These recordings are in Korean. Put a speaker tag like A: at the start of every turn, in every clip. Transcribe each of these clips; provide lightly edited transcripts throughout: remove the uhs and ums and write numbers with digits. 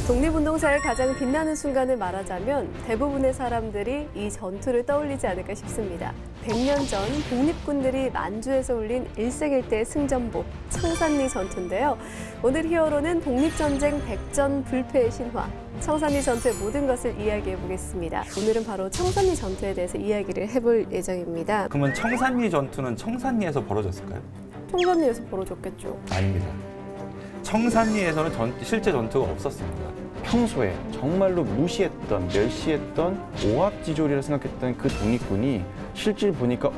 A: 독립운동사의 가장 빛나는 순간을 말하자면 대부분의 사람들이 이 전투를 떠올리지 않을까 싶습니다. 100년 전 독립군들이 만주에서 올린 일생일대 승전보 청산리 전투인데요. 오늘 히어로는 독립전쟁 백전불패의 신화, 청산리 전투의 모든 것을 이야기해 보겠습니다. 오늘은 바로 청산리 전투에 대해서 이야기를 해볼 예정입니다.
B: 그러면 청산리 전투는 청산리에서 벌어졌을까요?
A: 청산리에서 벌어졌겠죠.
B: 아닙니다. 청산리에서는 실제 전투가 없었습니다.
C: 평소에 정말로 무시했던, 멸시했던 오합지졸이라 생각했던 그 독립군이 실질 보니까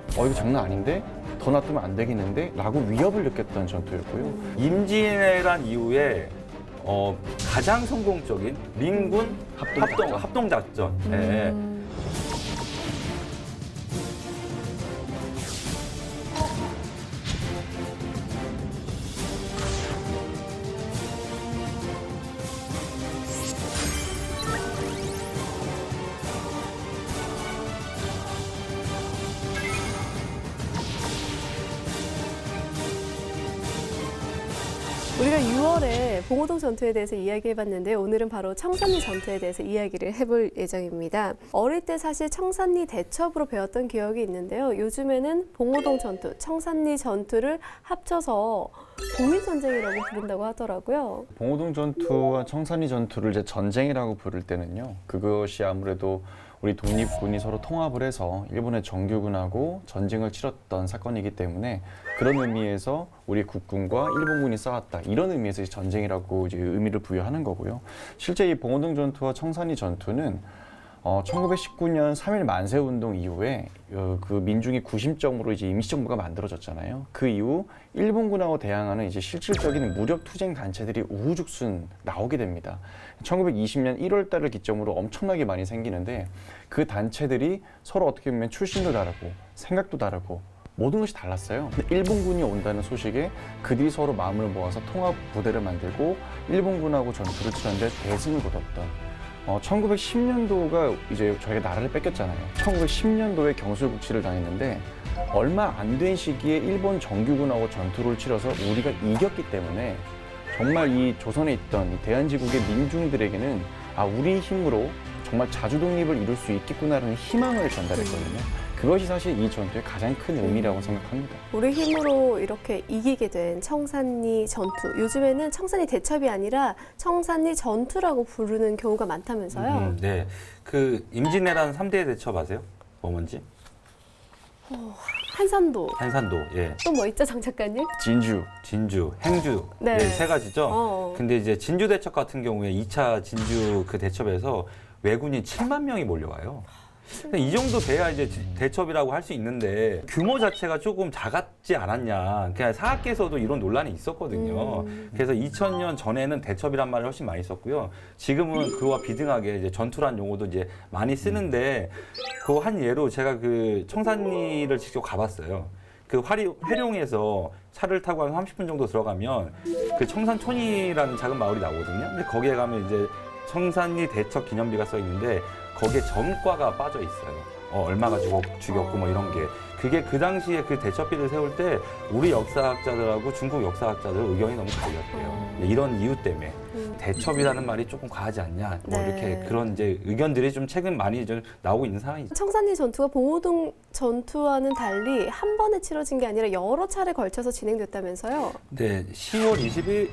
C: 이거 장난 아닌데? 더 놔두면 안 되겠는데? 라고 위협을 느꼈던 전투였고요.
B: 임진왜란 이후에 가장 성공적인 민군 합동작전. 네.
A: 우리가 6월에 봉오동 전투에 대해서 이야기해봤는데요. 오늘은 바로 청산리 전투에 대해서 이야기를 해볼 예정입니다. 어릴 때 사실 청산리 대첩으로 배웠던 기억이 있는데요. 요즘에는 봉오동 전투, 청산리 전투를 합쳐서 독립전쟁이라고 부른다고 하더라고요.
C: 봉오동 전투와 청산리 전투를 이제 전쟁이라고 부를 때는요. 그것이 아무래도 우리 독립군이 서로 통합을 해서 일본의 정규군하고 전쟁을 치렀던 사건이기 때문에 그런 의미에서 우리 국군과 일본군이 싸웠다. 이런 의미에서 전쟁이라고 이제 의미를 부여하는 거고요. 실제 이 봉오동 전투와 청산리 전투는 1919년 3.1 만세운동 이후에 그 민중이 구심점으로 이제 임시정부가 만들어졌잖아요. 그 이후 일본군하고 대항하는 이제 실질적인 무력 투쟁 단체들이 우후죽순 나오게 됩니다. 1920년 1월 달을 기점으로 엄청나게 많이 생기는데 그 단체들이 서로 어떻게 보면 출신도 다르고 생각도 다르고 모든 것이 달랐어요. 근데 일본군이 온다는 소식에 그들이 서로 마음을 모아서 통합 부대를 만들고 일본군하고 전투를 치렀는데 대승을 거뒀던 1910년도가 이제 저희가 나라를 뺏겼잖아요. 1910년도에 경술국치를 당했는데 얼마 안 된 시기에 일본 정규군하고 전투를 치러서 우리가 이겼기 때문에 정말 이 조선에 있던 이 대한제국의 민중들에게는 우리 힘으로 정말 자주 독립을 이룰 수 있겠구나라는 희망을 전달했거든요. 그것이 사실 이 전투의 가장 큰 의미라고 생각합니다.
A: 우리 힘으로 이렇게 이기게 된 청산리 전투. 요즘에는 청산리 대첩이 아니라 청산리 전투라고 부르는 경우가 많다면서요?
B: 네. 그 임진왜란 3대 대첩 아세요? 뭐 뭔지?
A: 한산도.
B: 한산도. 예.
A: 또 뭐 있죠, 장 작가님?
C: 진주,
B: 행주.
A: 네.
B: 네, 세 가지죠. 근데 이제 진주 대첩 같은 경우에 2차 진주 그 대첩에서 왜군이 7만 명이 몰려와요. 근데 이 정도 돼야 이제 대첩이라고 할 수 있는데 규모 자체가 조금 작았지 않았냐. 그냥 사학계에서도 이런 논란이 있었거든요. 그래서 2000년 전에는 대첩이란 말을 훨씬 많이 썼고요. 지금은 그와 비등하게 이제 전투란 용어도 이제 많이 쓰는데 그 한 예로 제가 그 청산리를 직접 가봤어요. 그 회룡에서 차를 타고 한 30분 정도 들어가면 그 청산촌이라는 작은 마을이 나오거든요. 근데 거기에 가면 이제 청산리 대첩 기념비가 써 있는데 거기에 전과가 빠져 있어요. 얼마 가지고 죽였고 뭐 이런 게. 그게 그 당시에 그 대첩비를 세울 때 우리 역사학자들하고 중국 역사학자들 의견이 너무 갈렸대요. 이런 이유 때문에 대첩이라는 말이 조금 과하지 않냐. 뭐
A: 네.
B: 이렇게 그런 이제 의견들이 좀 최근 많이 좀 나오고 있는 상황이죠.
A: 청산리 전투가 봉오동 전투와는 달리 한 번에 치러진 게 아니라 여러 차례 걸쳐서 진행됐다면서요?
B: 네, 10월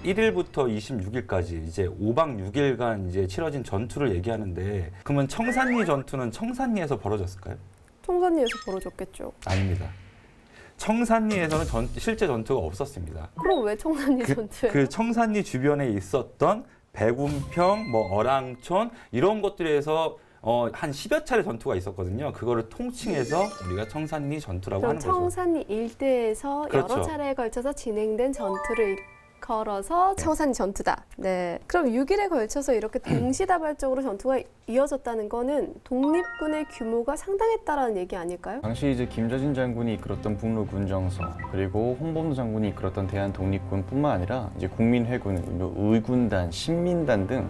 B: 21일부터 26일까지 이제 5박 6일간 이제 치러진 전투를 얘기하는데 그러면 청산리 전투는 청산리에서 벌어졌을까요?
A: 청산리에서 벌어졌겠죠.
B: 아닙니다. 청산리에서는 실제 전투가 없었습니다.
A: 그럼 왜 청산리 전투예요?
B: 그 청산리 주변에 있었던 백운평, 뭐 어랑촌 이런 것들에서 한 10여 차례 전투가 있었거든요. 그거를 통칭해서 우리가 청산리 전투라고
A: 그럼
B: 하는 거죠.
A: 청산리 일대에서
B: 그렇죠.
A: 여러 차례에 걸쳐서 진행된 전투를 걸어서 청산리 전투다. 네. 그럼 6일에 걸쳐서 이렇게 동시다발적으로 전투가 이어졌다는 거는 독립군의 규모가 상당했다라는 얘기 아닐까요?
C: 당시 이제 김저진 장군이 이끌었던 북로군정서 그리고 홍범도 장군이 이끌었던 대한독립군뿐만 아니라 이제 국민회군, 의군단, 신민단 등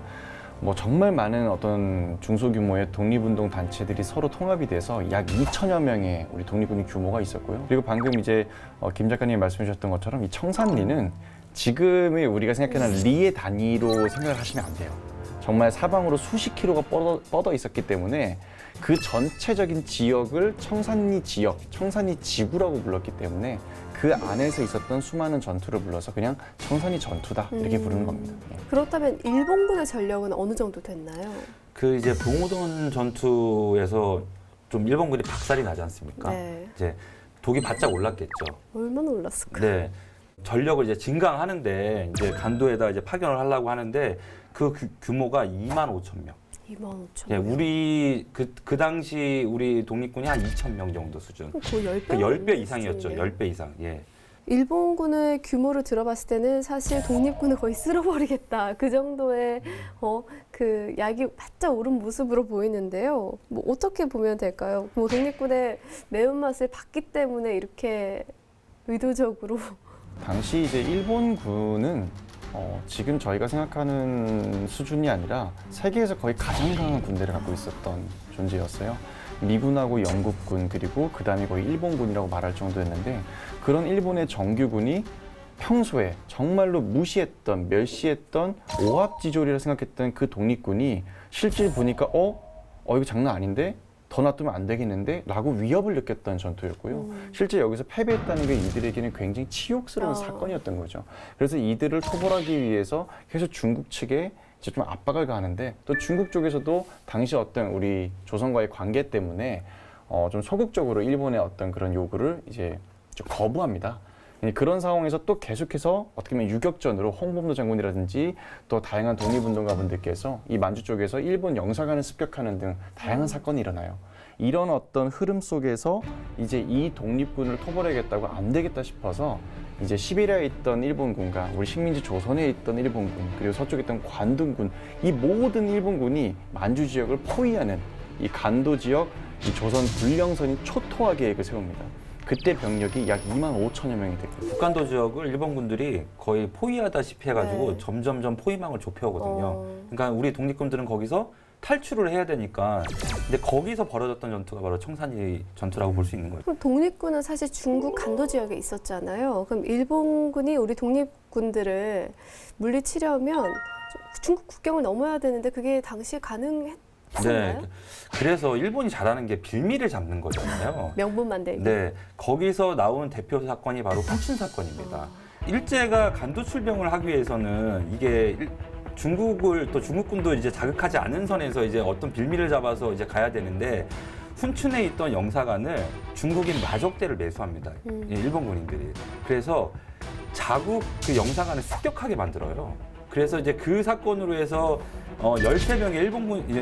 C: 뭐 정말 많은 어떤 중소규모의 독립운동 단체들이 서로 통합이 돼서 약 2천여 명의 우리 독립군의 규모가 있었고요. 그리고 방금 이제 김 작가님이 말씀해 주셨던 것처럼 이 청산리는 지금의 우리가 생각하는 리의 단위로 생각을 하시면 안 돼요. 정말 사방으로 수십 킬로가 뻗어 있었기 때문에 그 전체적인 지역을 청산리 지역, 청산리 지구라고 불렀기 때문에 그 안에서 있었던 수많은 전투를 불러서 그냥 청산리 전투다 이렇게 부르는 겁니다. 예.
A: 그렇다면 일본군의 전력은 어느 정도 됐나요?
B: 그 이제 봉오동 전투에서 좀 일본군이 박살이 나지 않습니까?
A: 네.
B: 이제 독이 바짝 올랐겠죠.
A: 얼마나 올랐을까?
B: 네. 전력을 이제 증강하는데 이제 간도에다 이제 파견을 하려고 하는데 그 규모가 2만 5천 명.
A: 2만 5천.
B: 네, 우리 그 당시 우리 독립군이 한 2천 명 정도 수준.
A: 거의 10배,
B: 그 10배 이상이었죠. 10배 이상. 예.
A: 일본군의 규모를 들어봤을 때는 사실 독립군을 거의 쓸어버리겠다. 그 정도의 그 약이 바짝 오른 모습으로 보이는데요. 뭐 어떻게 보면 될까요? 뭐 독립군의 매운맛을 봤기 때문에 이렇게 의도적으로
C: 당시 이제 일본군은 지금 저희가 생각하는 수준이 아니라 세계에서 거의 가장 강한 군대를 갖고 있었던 존재였어요. 미군하고 영국군 그리고 그 다음에 거의 일본군이라고 말할 정도였는데 그런 일본의 정규군이 평소에 정말로 무시했던 멸시했던 오합지졸이라 생각했던 그 독립군이 실질 보니까 이거 장난 아닌데? 더 놔두면 안 되겠는데? 라고 위협을 느꼈던 전투였고요. 실제 여기서 패배했다는 게 이들에게는 굉장히 치욕스러운 사건이었던 거죠. 그래서 이들을 토벌하기 위해서 계속 중국 측에 이제 좀 압박을 가하는데 또 중국 쪽에서도 당시 어떤 우리 조선과의 관계 때문에 좀 소극적으로 일본의 어떤 그런 요구를 이제 좀 거부합니다. 그런 상황에서 또 계속해서 어떻게 보면 유격전으로 홍범도 장군이라든지 또 다양한 독립운동가분들께서 이 만주 쪽에서 일본 영사관을 습격하는 등 다양한 사건이 일어나요. 이런 어떤 흐름 속에서 이제 이 독립군을 토벌해야겠다고 안 되겠다 싶어서 이제 시베리아에 있던 일본군과 우리 식민지 조선에 있던 일본군 그리고 서쪽에 있던 관동군 이 모든 일본군이 만주 지역을 포위하는 이 간도 지역 이 조선 불령선인 초토화 계획을 세웁니다. 그때 병력이 약 2만 5천여 명이 됐거든요.
B: 북간도 지역을 일본군들이 거의 포위하다시피 해가지고
A: 네.
B: 점점점 포위망을 좁혀오거든요. 그러니까 우리 독립군들은 거기서 탈출을 해야 되니까 근데 거기서 벌어졌던 전투가 바로 청산리 전투라고 볼 수 있는 거죠.
A: 그럼 독립군은 사실 중국 간도 지역에 있었잖아요. 그럼 일본군이 우리 독립군들을 물리치려면 중국 국경을 넘어야 되는데 그게 당시에 가능했나요?
B: 네. 그래서 일본이 잘하는 게 빌미를 잡는 거잖아요.
A: 명분 만들기.
B: 네. 거기서 나온 대표 사건이 바로 훈춘 사건입니다. 일제가 간도 출병을 하기 위해서는 이게 중국을 또 중국군도 이제 자극하지 않은 선에서 이제 어떤 빌미를 잡아서 이제 가야 되는데 훈춘에 있던 영사관을 중국인 마족대를 매수합니다. 예, 일본 군인들이. 그래서 자국 그 영사관을 습격하게 만들어요. 그래서 이제 그 사건으로 해서 13명의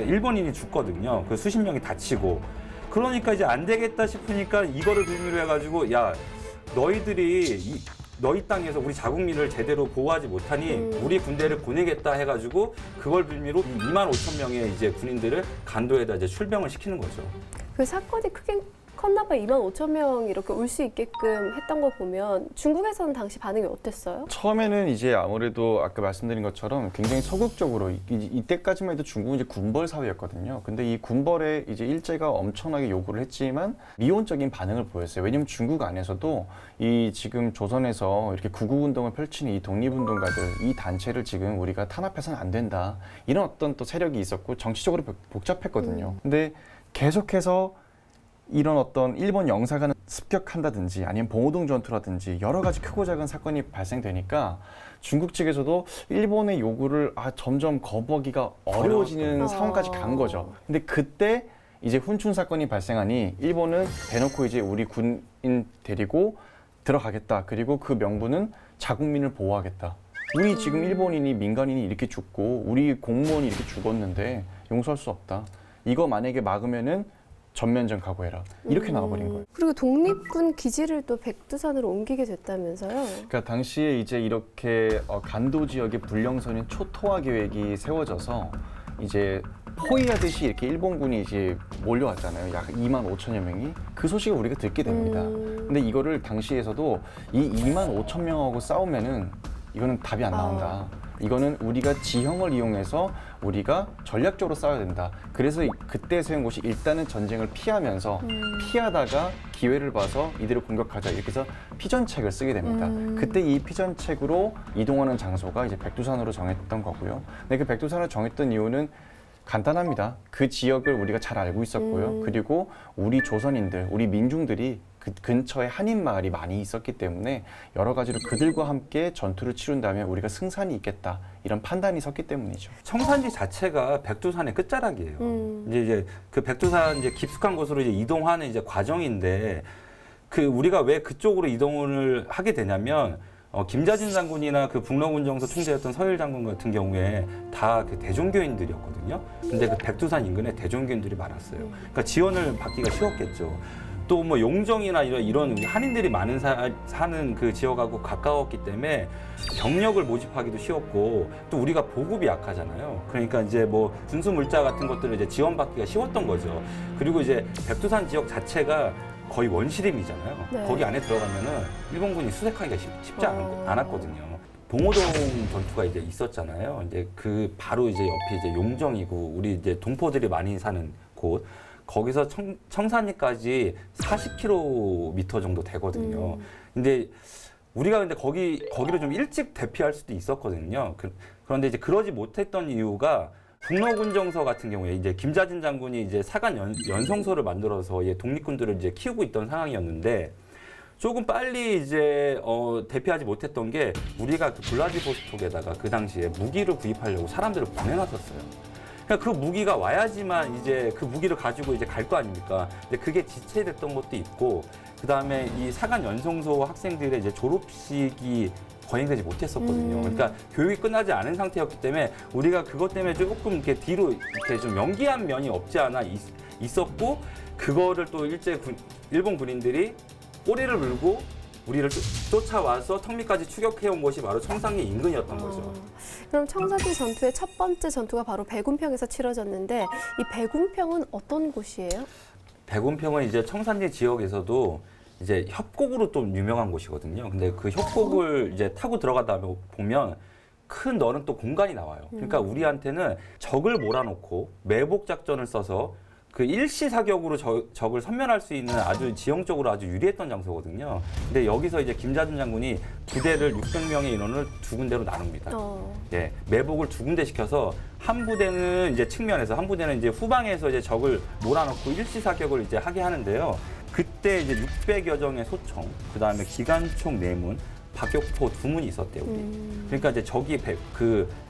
B: 일본인이 죽거든요. 그 수십 명이 다치고. 그러니까 이제 안 되겠다 싶으니까 이거를 빌미로 해가지고 야 너희들이 너희 땅에서 우리 자국민을 제대로 보호하지 못하니 우리 군대를 보내겠다 해가지고 그걸 빌미로 2만 5천 명의 이제 군인들을 간도에다 이제 출병을 시키는 거죠.
A: 그 사건이 크게 컸나 봐요. 2만 5천 명 이렇게 올 수 있게끔 했던 거 보면 중국에서는 당시 반응이 어땠어요?
C: 처음에는 이제 아무래도 아까 말씀드린 것처럼 굉장히 소극적으로 이때까지만 해도 중국은 이제 군벌 사회였거든요. 근데 이 군벌에 이제 일제가 엄청나게 요구를 했지만 미온적인 반응을 보였어요. 왜냐면 중국 안에서도 이 지금 조선에서 이렇게 구국운동을 펼치는 이 독립운동가들 이 단체를 지금 우리가 탄압해서는 안 된다. 이런 어떤 또 세력이 있었고 정치적으로 복잡했거든요. 근데 계속해서 이런 어떤 일본 영사관을 습격한다든지 아니면 봉오동 전투라든지 여러 가지 크고 작은 사건이 발생되니까 중국 측에서도 일본의 요구를 점점 거부하기가 어려워지는 상황까지 간 거죠. 근데 그때 이제 훈춘 사건이 발생하니 일본은 대놓고 이제 우리 군인 데리고 들어가겠다. 그리고 그 명분은 자국민을 보호하겠다. 우리 지금 일본인이 민간인이 이렇게 죽고 우리 공무원이 이렇게 죽었는데 용서할 수 없다. 이거 만약에 막으면은 전면전 각오해라. 이렇게 나와버린 거예요.
A: 그리고 독립군 기지를 또 백두산으로 옮기게 됐다면서요?
C: 그러니까 당시에 이제 이렇게 간도 지역의 불령선인 초토화 계획이 세워져서 이제 포위하듯이 이렇게 일본군이 이제 몰려왔잖아요. 약 2만 5천여 명이. 그 소식을 우리가 듣게 됩니다. 근데 이거를 당시에서도 이 2만 5천 명하고 싸우면은 이거는 답이 안 나온다. 이거는 우리가 지형을 이용해서 우리가 전략적으로 싸워야 된다. 그래서 그때 세운 곳이 일단은 전쟁을 피하면서 피하다가 기회를 봐서 이들을 공격하자 이렇게 해서 피전책을 쓰게 됩니다. 그때 이 피전책으로 이동하는 장소가 이제 백두산으로 정했던 거고요. 근데 그 백두산을 정했던 이유는 간단합니다. 그 지역을 우리가 잘 알고 있었고요. 그리고 우리 조선인들, 우리 민중들이 그 근처에 한인 마을이 많이 있었기 때문에 여러 가지로 그들과 함께 전투를 치룬다면 우리가 승산이 있겠다 이런 판단이 섰기 때문이죠.
B: 청산지 자체가 백두산의 끝자락이에요. 이제 그 백두산 이제 깊숙한 곳으로 이제 이동하는 이제 과정인데 그 우리가 왜 그쪽으로 이동을 하게 되냐면 김자진 장군이나 그 북러군정서 총재였던 서일 장군 같은 경우에 다 그 대종교인들이었거든요. 근데 그 백두산 인근에 대종교인들이 많았어요. 그러니까 지원을 받기가 쉬웠겠죠. 또 뭐 용정이나 이런 우리 한인들이 많은 사는 그 지역하고 가까웠기 때문에 병력을 모집하기도 쉬웠고 또 우리가 보급이 약하잖아요. 그러니까 이제 뭐 군수 물자 같은 것들을 이제 지원받기가 쉬웠던 거죠. 그리고 이제 백두산 지역 자체가 거의 원시림이잖아요.
A: 네.
B: 거기 안에 들어가면은 일본군이 수색하기가 쉽지 않았거든요. 봉오동 전투가 이제 있었잖아요. 이제 그 바로 이제 옆이 이제 용정이고 우리 이제 동포들이 많이 사는 곳. 거기서 청산리까지 40km 정도 되거든요. 근데 우리가 근데 거기를 좀 일찍 대피할 수도 있었거든요. 그런데 이제 그러지 못했던 이유가 북러군정서 같은 경우에 이제 김자진 장군이 이제 사간 연성소를 만들어서 독립군들을 이제 키우고 있던 상황이었는데 조금 빨리 이제 대피하지 못했던 게 우리가 그 블라디보스톡에다가 그 당시에 무기를 구입하려고 사람들을 보내놨었어요. 그러니까 그 무기가 와야지만 이제 그 무기를 가지고 이제 갈 거 아닙니까? 근데 그게 지체됐던 것도 있고, 그 다음에 이 사간 연성소 학생들의 이제 졸업식이 거행되지 못했었거든요. 그러니까 교육이 끝나지 않은 상태였기 때문에 우리가 그것 때문에 조금 이렇게 뒤로 이렇게 좀 연기한 면이 없지 않아 있었고, 그거를 또 일본 군인들이 꼬리를 물고 우리를 쫓아와서 턱밑까지 추격해온 것이 바로 청산리 인근이었던 거죠.
A: 그럼 청산리 전투의 첫 번째 전투가 바로 백운평에서 치러졌는데 이 백운평은 어떤 곳이에요?
B: 백운평은 이제 청산리 지역에서도 이제 협곡으로 좀 유명한 곳이거든요. 근데 그 협곡을 이제 타고 들어가다 보면 큰 넓은 또 공간이 나와요. 그러니까 우리한테는 적을 몰아놓고 매복 작전을 써서 그 일시사격으로 적을 섬멸할 수 있는 아주 지형적으로 아주 유리했던 장소거든요. 근데 여기서 이제 김자진 장군이 부대를 600명의 인원을 두 군데로 나눕니다. 예, 매복을 두 군데 시켜서 한 부대는 이제 측면에서, 한 부대는 이제 후방에서 이제 적을 몰아넣고 일시사격을 이제 하게 하는데요. 그때 이제 600여 정의 소총, 그 다음에 기관총 4문, 박격포 2문이 있었대요. 그러니까 이제 적이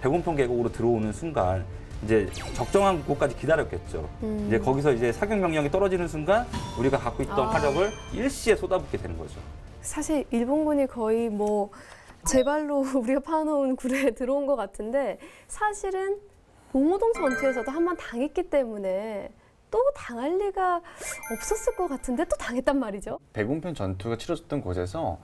B: 백운평 계곡으로 들어오는 순간 이제 적정한 곳까지 기다렸겠죠. 이제 거기서 이제 사격 명령이 떨어지는 순간 우리가 갖고 있던 화력을 일시에 쏟아붓게 되는 거죠.
A: 사실 일본군이 거의 뭐 제 발로 우리가 파놓은 굴에 들어온 것 같은데 사실은 봉오동 전투에서도 한 번 당했기 때문에 또 당할 리가 없었을 것 같은데 또 당했단 말이죠.
C: 백운평 전투가 치러졌던 곳에서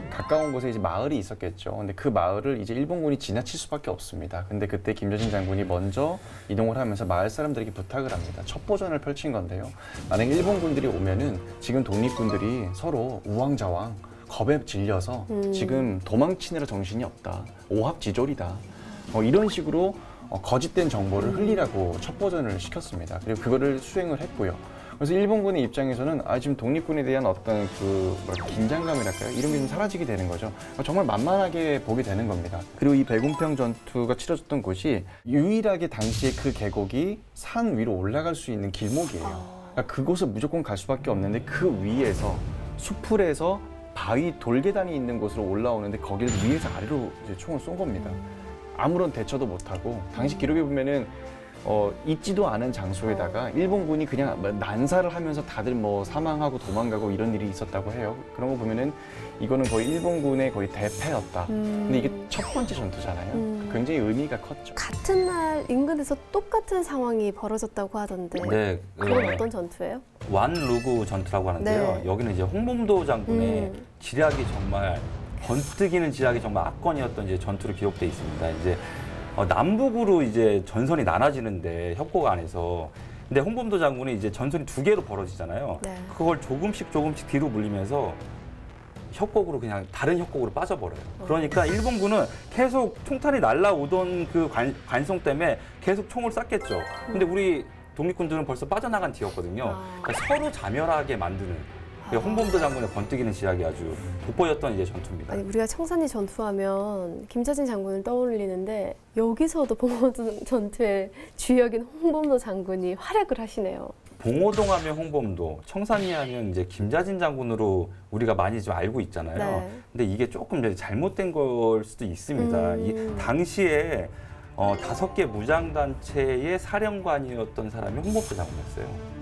C: 가까운 곳에 이제 마을이 있었겠죠. 근데 그 마을을 이제 일본군이 지나칠 수밖에 없습니다. 근데 그때 김자진 장군이 먼저 이동을 하면서 마을 사람들에게 부탁을 합니다. 첩보전을 펼친 건데요. 만약 일본군들이 오면은 지금 독립군들이 서로 우왕좌왕 겁에 질려서 지금 도망치느라 정신이 없다. 오합지졸이다. 이런 식으로 거짓된 정보를 흘리라고 첩보전을 시켰습니다. 그리고 그거를 수행을 했고요. 그래서 일본군의 입장에서는 지금 독립군에 대한 어떤 긴장감이랄까요? 이런 게 좀 사라지게 되는 거죠. 정말 만만하게 보게 되는 겁니다. 그리고 이 백운평 전투가 치러졌던 곳이 유일하게 당시에 그 계곡이 산 위로 올라갈 수 있는 길목이에요. 그러니까 그곳을 무조건 갈 수밖에 없는데 그 위에서 수풀에서 바위 돌계단이 있는 곳으로 올라오는데 거기를 위에서 아래로 이제 총을 쏜 겁니다. 아무런 대처도 못하고 당시 기록에 보면은 있지도 않은 장소에다가 일본군이 그냥 난사를 하면서 다들 뭐 사망하고 도망가고 이런 일이 있었다고 해요. 그런 거 보면은 이거는 거의 일본군의 거의 대패였다. 근데 이게 첫 번째 전투잖아요. 굉장히 의미가 컸죠.
A: 같은 날 인근에서 똑같은 상황이 벌어졌다고 하던데
B: 네,
A: 그건 어떤 전투예요?
B: 완루구 전투라고 하는데요.
A: 네.
B: 여기는 이제 홍범도 장군의 지략이 정말 번뜩이는 지략이 정말 압권이었던 이제 전투로 기록돼 있습니다. 이제 남북으로 이제 전선이 나눠지는데 협곡 안에서, 근데 홍범도 장군이 이제 전선이 2개로 벌어지잖아요.
A: 네.
B: 그걸 조금씩 뒤로 물리면서 협곡으로 그냥 다른 협곡으로 빠져버려요. 그러니까 일본군은 계속 총탄이 날라오던 그 관성 때문에 계속 총을 쐈겠죠. 근데 우리 독립군들은 벌써 빠져나간 뒤였거든요. 그러니까 서로 자멸하게 만드는 홍범도 장군의 번뜩이는 지략이 아주 돋보였던 이제 전투입니다.
A: 아니 우리가 청산리 전투하면 김자진 장군을 떠올리는데 여기서도 봉오동 전투의 주역인 홍범도 장군이 활약을 하시네요.
B: 봉오동 하면 홍범도, 청산리 하면 이제 김자진 장군으로 우리가 많이 좀 알고 있잖아요.
A: 네.
B: 근데 이게 조금 이제 잘못된 걸 수도 있습니다. 이 당시에 5개 무장단체의 사령관이었던 사람이 홍범도 장군이었어요.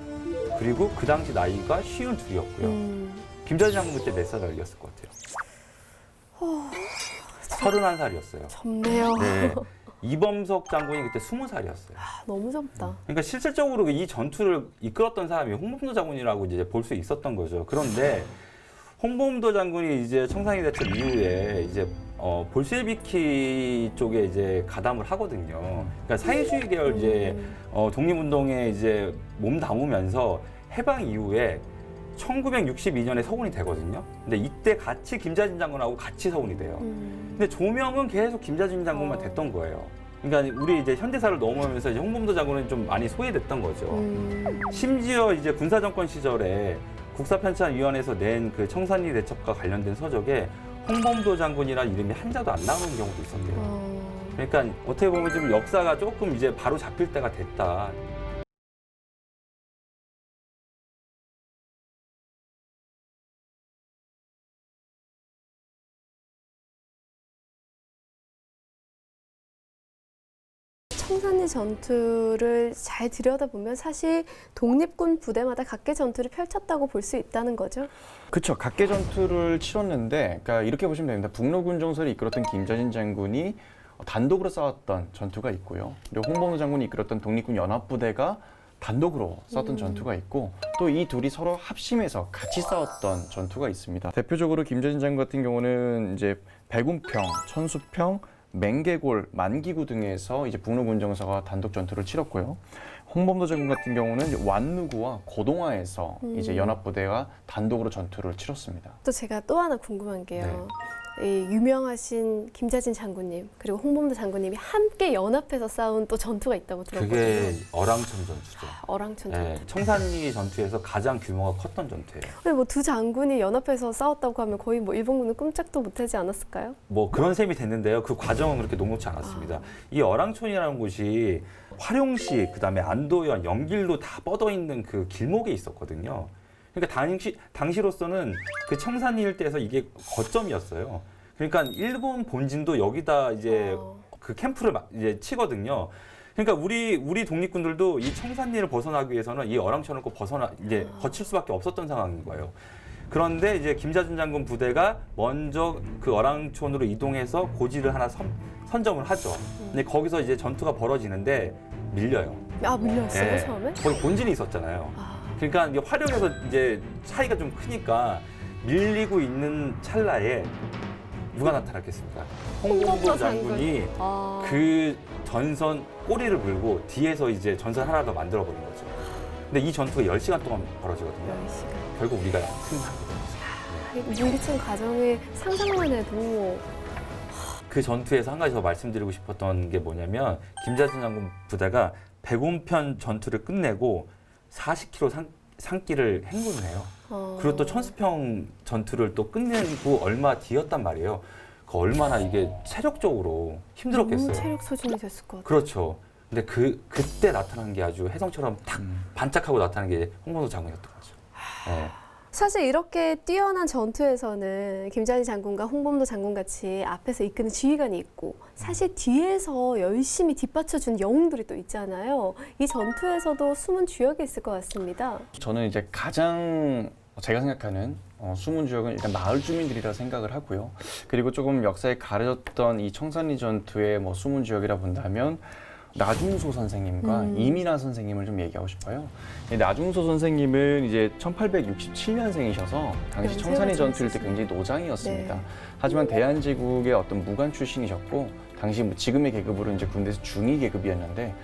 B: 그리고 그 당시 나이가 52였고요. 김자진 장군 그때 몇 살이었을 것 같아요? 31살이었어요.
A: 젊네요.
B: 네. 이범석 장군이 그때 20살이었어요.
A: 너무 젊다.
B: 그러니까 실질적으로 이 전투를 이끌었던 사람이 홍범도 장군이라고 이제 볼 수 있었던 거죠. 그런데 홍범도 장군이 이제 청산리 대첩 이후에 이제 볼셰비키 쪽에 이제 가담을 하거든요. 그러니까 사회주의 계열 이제 독립운동에 이제 몸 담으면서 해방 이후에 1962년에 서군이 되거든요. 근데 이때 같이 김자진 장군하고 같이 서군이 돼요. 근데 조명은 계속 김자진 장군만 됐던 거예요. 그러니까 우리 이제 현대사를 넘어오면서 이제 홍범도 장군은 좀 많이 소외됐던 거죠. 심지어 이제 군사정권 시절에 국사편찬위원회에서 낸 그 청산리 대첩과 관련된 서적에 홍범도 장군이라는 이름이 한자도 안 나오는 경우도 있었대요. 그러니까 어떻게 보면 좀 역사가 조금 이제 바로 잡힐 때가 됐다.
A: 청산리 전투를 잘 들여다보면 사실 독립군 부대마다 각계 전투를 펼쳤다고 볼 수 있다는 거죠.
C: 그렇죠. 각계 전투를 치렀는데, 그러니까 이렇게 보시면 됩니다. 북로군정설이 이끌었던 김자진 장군이 단독으로 싸웠던 전투가 있고요. 그리고 홍범도 장군이 이끌었던 독립군 연합부대가 단독으로 싸웠던 전투가 있고, 또 이 둘이 서로 합심해서 같이 싸웠던 전투가 있습니다. 대표적으로 김자진 장군 같은 경우는 이제 백운평, 천수평, 맹계골, 만기구 등에서 이제 북로군정서가 단독 전투를 치렀고요. 홍범도 장군 같은 경우는 이제 완누구와 고동화에서 이제 연합부대가 단독으로 전투를 치렀습니다.
A: 또 제가 또 하나 궁금한 게요. 이 유명하신 김자진 장군님 그리고 홍범도 장군님이 함께 연합해서 싸운 또 전투가 있다고 들었거든요.
B: 그게 어랑천 전투죠.
A: 어랑천 전투.
B: 네, 청산리 전투에서 가장 규모가 컸던 전투예요.
A: 근데 뭐 두 장군이 연합해서 싸웠다고 하면 거의 뭐 일본군은 끔짝도 못하지 않았을까요?
B: 뭐 그런 셈이 됐는데요. 그 과정은 그렇게 녹록지 않았습니다. 이 어랑촌이라는 곳이 화룡시, 그다음에 안도현, 연길로 다 뻗어 있는 그 길목에 있었거든요. 그러니까 당시로서는 그 청산리 일대에서 이게 거점이었어요. 그러니까 일본 본진도 여기다 이제 그 캠프를 이제 치거든요. 그러니까 우리 독립군들도 이 청산리를 벗어나기 위해서는 이 어랑천을 꼭 이제 거칠 수밖에 없었던 상황인 거예요. 그런데 이제 김자진 장군 부대가 먼저 그 어랑촌으로 이동해서 고지를 하나 선점을 하죠. 근데 거기서 이제 전투가 벌어지는데 밀려요.
A: 아, 밀렸어요,
B: 네.
A: 처음에?
B: 거기 본진이 있었잖아요. 그러니까 이게 화력에서 이제 차이가 좀 크니까 밀리고 있는 찰나에 누가 나타났겠습니까? 홍범도 장군이 그 전선 꼬리를 물고 뒤에서 이제 전선 하나 더 만들어 버린 거죠. 근데 이 전투가 10시간 동안 벌어지거든요.
A: 10시간.
B: 결국 우리가 승리하게 됩니다.
A: 물리친 과정을 상상만 해도
B: 그 전투에서 한 가지 더 말씀드리고 싶었던 게 뭐냐면 김자진 장군 부대가 백운편 전투를 끝내고 40km 산길을 행군을 해요. 그리고 또 천수평 전투를 또 끝내고 얼마 뒤였단 말이에요. 그 얼마나 이게 체력적으로 힘들었겠어요.
A: 너무 체력 소진이 됐을 것 같아요.
B: 그렇죠. 근데 그때 나타난 게 아주 혜성처럼 탁 반짝하고 나타난 게 홍범도 장군이었던 거죠. 네.
A: 사실 이렇게 뛰어난 전투에서는 김자진 장군과 홍범도 장군 같이 앞에서 이끄는 지휘관이 있고 사실 뒤에서 열심히 뒷받쳐준 영웅들이 또 있잖아요. 이 전투에서도 숨은 주역이 있을 것 같습니다.
C: 저는 이제 가장 제가 생각하는 숨은 주역은 일단 마을 주민들이라 생각을 하고요. 그리고 조금 역사에 가려졌던 이 청산리 전투의 뭐 숨은 주역이라 본다면 나중소 선생님과 이민아 선생님을 좀 얘기하고 싶어요. 나중소 선생님은 이제 1867년생이셔서 당시 청산리 전투일 때 굉장히 노장이었습니다.
A: 네.
C: 하지만 대한제국의 어떤 무관 출신이셨고 당시 뭐 지금의 계급으로 이제 군대에서 중위 계급이었는데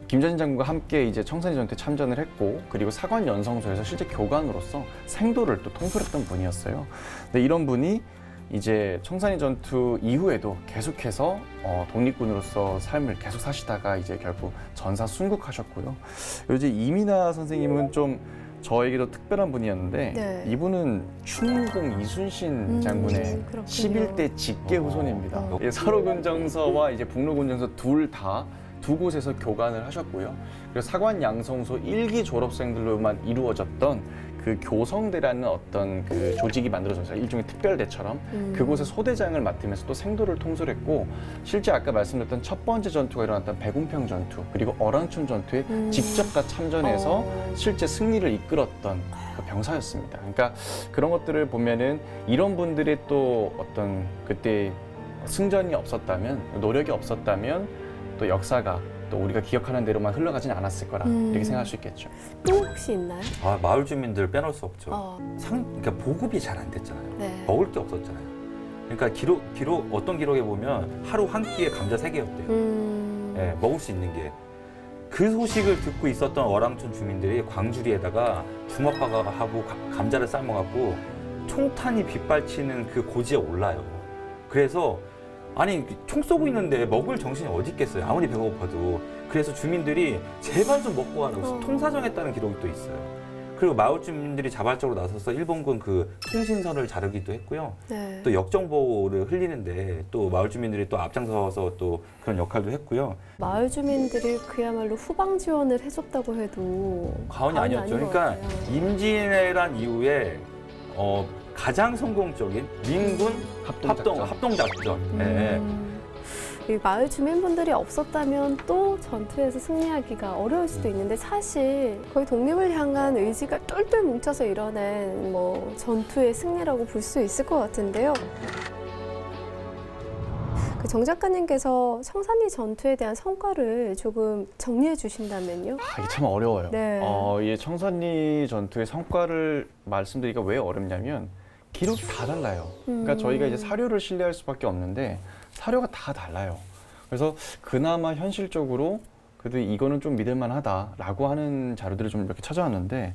C: 김자진 장군과 함께 이제 청산리 전투에 참전을 했고 그리고 사관 연성소에서 실제 교관으로서 생도를 또 통솔했던 분이었어요. 근데 이런 분이 이제 청산리 전투 이후에도 계속해서 독립군으로서 삶을 계속 사시다가 이제 결국 전사 순국하셨고요. 요즘 이민아 선생님은 좀 저에게도 특별한 분이었는데
A: 네.
C: 이분은 춘공 이순신 장군의
A: 그렇군요.
C: 11대 직계 후손입니다.
A: 어.
C: 예, 서로군정서와 이제 북로군정서 둘 다 두 곳에서 교관을 하셨고요. 그리고 사관 양성소 1기 졸업생들로만 이루어졌던 그 교성대라는 어떤 그 조직이 만들어졌어요. 일종의 특별대처럼 그곳의 소대장을 맡으면서 또 생도를 통솔했고 실제 아까 말씀드렸던 첫 번째 전투가 일어났던 배궁평 전투 그리고 어랑춘 전투에 직접 다 참전해서 실제 승리를 이끌었던 그 병사였습니다. 그러니까 그런 것들을 보면은 이런 분들의 또 어떤 그때 승전이 없었다면 노력이 없었다면 또 역사가 또 우리가 기억하는 대로만 흘러가진 않았을 거라 이렇게 생각할 수 있겠죠.
A: 또 혹시 있나요?
B: 아, 마을 주민들 빼놓을 수 없죠.
A: 어.
B: 그러니까 보급이 잘 안 됐잖아요.
A: 네.
B: 먹을 게 없었잖아요. 그러니까 기록 어떤 기록에 보면 하루 한 끼에 감자 3개였대요. 예, 먹을 수 있는 게. 그 소식을 듣고 있었던 어랑촌 주민들이 광주리에다가 주먹박아하고 감자를 삶아갖고 총탄이 빗발치는 그 고지에 올라요. 그래서 아니 총 쏘고 있는데 먹을 정신이 어디 있겠어요. 아무리 배고파도. 그래서 주민들이 제발 좀 먹고 가라고 통사정했다는 기록이 또 있어요. 그리고 마을 주민들이 자발적으로 나서서 일본군 그 통신선을 자르기도 했고요.
A: 네.
B: 또 역정보를 흘리는데 또 마을 주민들이 또 앞장서서 또 그런 역할도 했고요.
A: 마을 주민들이 그야말로 후방 지원을 해줬다고 해도
B: 과언이 아니었죠.
A: 아닌 것
B: 그러니까
A: 같아요.
B: 임진왜란 이후에 가장 성공적인 민군 합동작전. 예.
A: 이 마을 주민분들이 없었다면 또 전투에서 승리하기가 어려울 수도 있는데 사실 거의 독립을 향한 의지가 똘똘 뭉쳐서 이뤄낸 뭐 전투의 승리라고 볼 수 있을 것 같은데요. 그 정 작가님께서 청산리 전투에 대한 성과를 조금 정리해 주신다면요.
C: 이게 참 어려워요.
A: 네.
C: 이 청산리 전투의 성과를 말씀드리기가 왜 어렵냐면 기록이 다 달라요. 그러니까 저희가 이제 사료를 신뢰할 수밖에 없는데 사료가 다 달라요. 그래서 그나마 현실적으로 그래도 이거는 좀 믿을만하다라고 하는 자료들을 좀 이렇게 찾아왔는데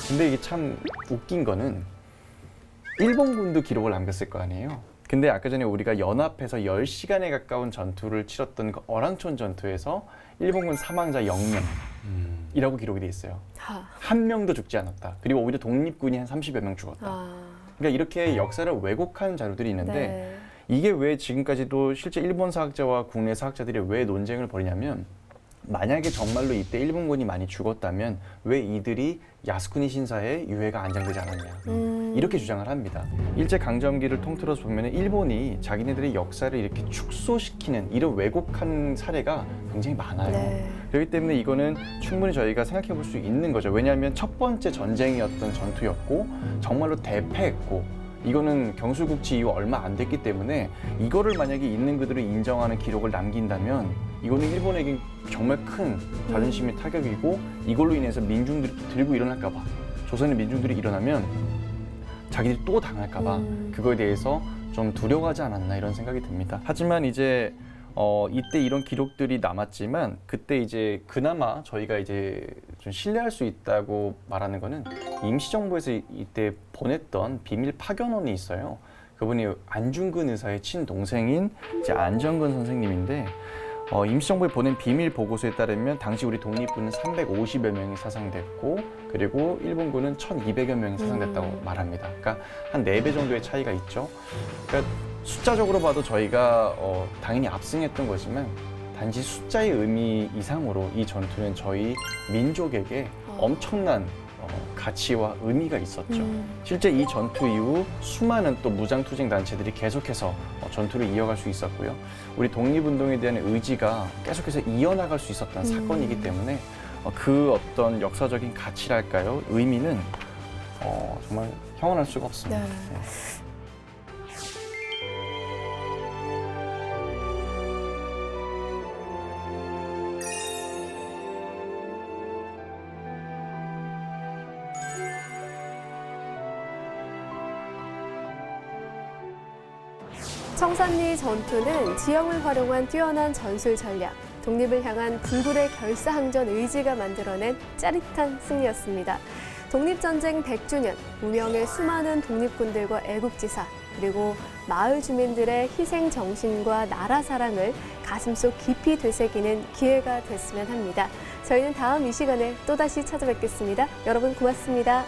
C: 근데 이게 참 웃긴 거는 일본군도 기록을 남겼을 거 아니에요. 근데 아까 전에 우리가 연합해서 10시간에 가까운 전투를 치렀던 그 어랑촌 전투에서 일본군 사망자 0명이라고 기록이 돼 있어요. 한 명도 죽지 않았다. 그리고 오히려 독립군이 한 30여 명 죽었다. 그러니까 이렇게 역사를 왜곡한 자료들이 있는데
A: 네.
C: 이게 왜 지금까지도 실제 일본 사학자와 국내 사학자들이 왜 논쟁을 벌이냐면 만약에 정말로 이때 일본군이 많이 죽었다면 왜 이들이 야스쿠니 신사에 유해가 안장되지 않았냐 이렇게 주장을 합니다. 일제강점기를 통틀어서 보면 일본이 자기네들의 역사를 이렇게 축소시키는 이런 왜곡한 사례가 굉장히 많아요.
A: 네.
C: 그렇기 때문에 이거는 충분히 저희가 생각해 볼 수 있는 거죠. 왜냐하면 첫 번째 전쟁이었던 전투였고 정말로 대패했고 이거는 경술국치 이후 얼마 안 됐기 때문에 이거를 만약에 있는 그대로 인정하는 기록을 남긴다면 이거는 일본에게 정말 큰 자존심의 타격이고 이걸로 인해서 민중들이 들고 일어날까 봐 조선의 민중들이 일어나면 자기들이 또 당할까 봐 그거에 대해서 좀 두려워하지 않았나 이런 생각이 듭니다. 하지만 이제 이때 이런 기록들이 남았지만 그때 이제 그나마 저희가 이제 좀 신뢰할 수 있다고 말하는 거는 임시정부에서 이때 보냈던 비밀 파견원이 있어요. 그분이 안중근 의사의 친동생인 이제 안정근 선생님인데 임시정부에 보낸 비밀 보고서에 따르면 당시 우리 독립군은 350여 명이 사상됐고 그리고 일본군은 1,200여 명이 사상됐다고 말합니다. 그러니까 한 4배 정도의 차이가 있죠. 그러니까 숫자적으로 봐도 저희가 당연히 압승했던 거지만 단지 숫자의 의미 이상으로 이 전투는 저희 민족에게 엄청난 가치와 의미가 있었죠. 실제 이 전투 이후 수많은 또 무장투쟁 단체들이 계속해서 전투를 이어갈 수 있었고요. 우리 독립운동에 대한 의지가 계속해서 이어나갈 수 있었던 사건이기 때문에 그 어떤 역사적인 가치랄까요? 의미는 정말 형언할 수가 없습니다.
A: 네.
C: 네.
A: 청산리 전투는 지형을 활용한 뛰어난 전술 전략, 독립을 향한 불굴의 결사항전 의지가 만들어낸 짜릿한 승리였습니다. 독립전쟁 100주년, 무명의 수많은 독립군들과 애국지사, 그리고 마을 주민들의 희생 정신과 나라 사랑을 가슴속 깊이 되새기는 기회가 됐으면 합니다. 저희는 다음 이 시간에 또다시 찾아뵙겠습니다. 여러분 고맙습니다.